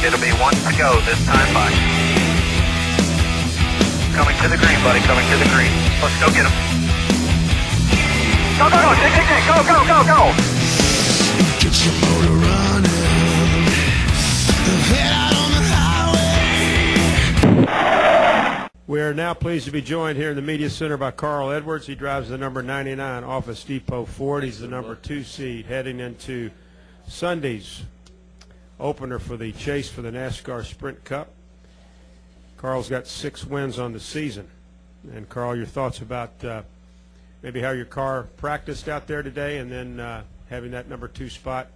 It'll be 1 to go this time by. Coming to the green, buddy, coming to the green. Let's go get him. Go, go, go, go, go, go, go. Get your motor running. Head out on the highway. We are now pleased to be joined here in the Media Center by Carl Edwards. He drives the number 99 Office Depot Ford. He's the number 2 seed heading into Sunday's opener for the chase for the NASCAR Sprint Cup. Carl's got 6 wins on the season. And Carl, your thoughts about maybe how your car practiced out there today, and then having that number 2 spot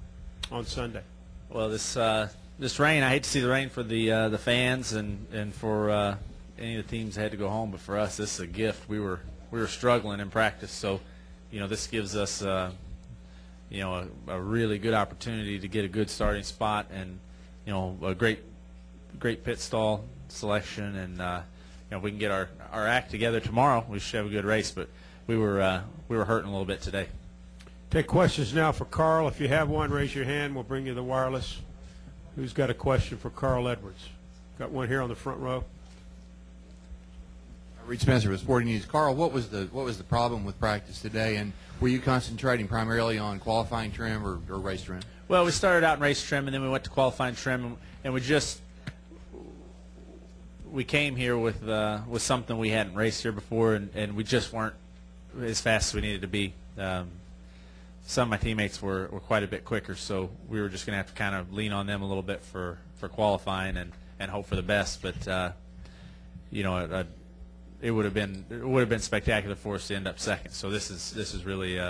on Sunday. Well, this rain, I hate to see the rain for the fans and for any of the teams that had to go home, but for us, this is a gift. We were struggling in practice, so this gives us a really good opportunity to get a good starting spot and a great pit stall selection, and if we can get our act together tomorrow, we should have a good race. But we were hurting a little bit today. Take questions now for Carl. If you have one, raise your hand. We'll bring you the wireless. Who's got a question for Carl Edwards? Got one here on the front row. Reed Spencer with Sporting News. Carl, what was the problem with practice today, and were you concentrating primarily on qualifying trim or race trim? Well, we started out in race trim, and then we went to qualifying trim, and we came here with something we hadn't raced here before, and we just weren't as fast as we needed to be. Some of my teammates were quite a bit quicker, so we were just going to have to kind of lean on them a little bit for qualifying and hope for the best. But it would have been spectacular for us to end up second. So this is really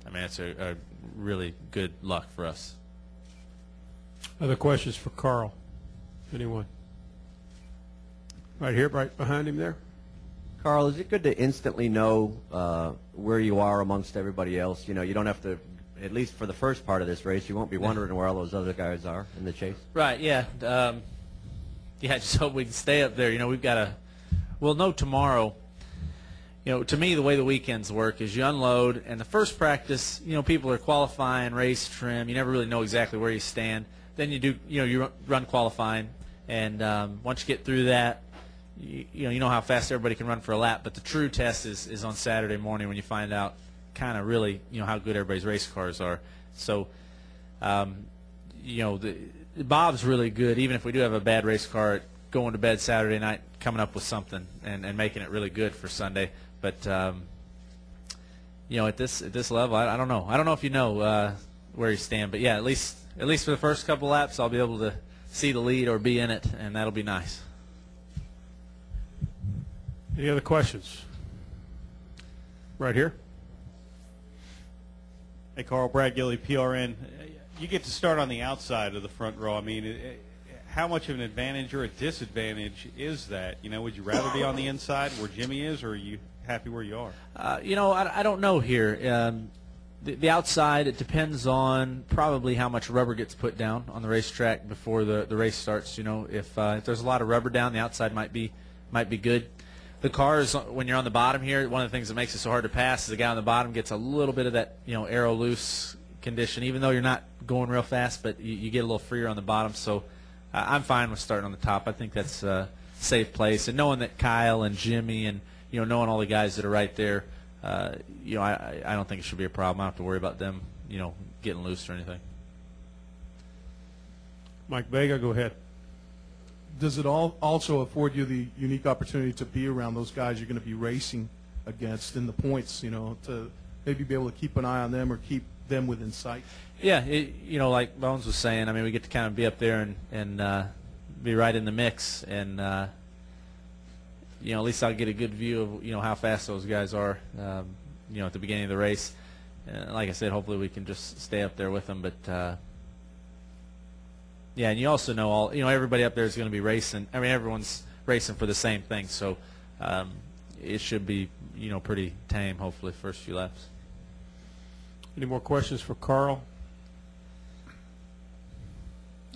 it's a really good luck for us. Other questions for Carl? Anyone? Right here, right behind him there. Carl, is it good to instantly know where you are amongst everybody else? You don't have to, at least for the first part of this race, you won't be wondering where all those other guys are in the chase. Right. Yeah. Just hope we can stay up there. We've got to. We'll know tomorrow. To me, the way the weekends work is you unload, and the first practice, people are qualifying, race trim. You never really know exactly where you stand. Then you do, you run qualifying, and once you get through that, you know how fast everybody can run for a lap. But the true test is on Saturday morning when you find out kind of really, how good everybody's race cars are. So, Bob's really good, even if we do have a bad race car, going to bed Saturday night, coming up with something and making it really good for Sunday. But at this level, I don't know. I don't know if you know where you stand, but yeah, at least for the first couple laps, I'll be able to see the lead or be in it, and that'll be nice. Any other questions? Right here. Hey, Carl, Brad Gilley, PRN. You get to start on the outside of the front row. I mean, how much of an advantage or a disadvantage is that? Would you rather be on the inside where Jimmy is, or are you happy where you are? I don't know here. The outside, it depends on probably how much rubber gets put down on the racetrack before the race starts. If there's a lot of rubber down, the outside might be good. The cars, when you're on the bottom here, one of the things that makes it so hard to pass is the guy on the bottom gets a little bit of that aero loose condition, even though you're not going real fast, but you get a little freer on the bottom. So I'm fine with starting on the top. I think that's a safe place, and knowing that Kyle and Jimmy and knowing all the guys that are right there, I don't think it should be a problem. I don't have to worry about them getting loose or anything. Mike Vega, go ahead. Does it also afford you the unique opportunity to be around those guys you're going to be racing against in the points, to maybe be able to keep an eye on them or keep them within sight? Yeah, like Bones was saying, we get to kind of be up there and be right in the mix, and at least I'll get a good view of how fast those guys are, at the beginning of the race. Like I said, hopefully we can just stay up there with them, but. Yeah, and you also know everybody up there is going to be racing. Everyone's racing for the same thing, so it should be pretty tame. Hopefully, first few laps. Any more questions for Carl?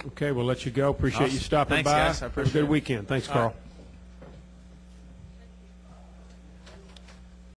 Okay, we'll let you go. Appreciate you stopping Thanks, by. guys. I Have a appreciate good it. weekend. Thanks, Carl.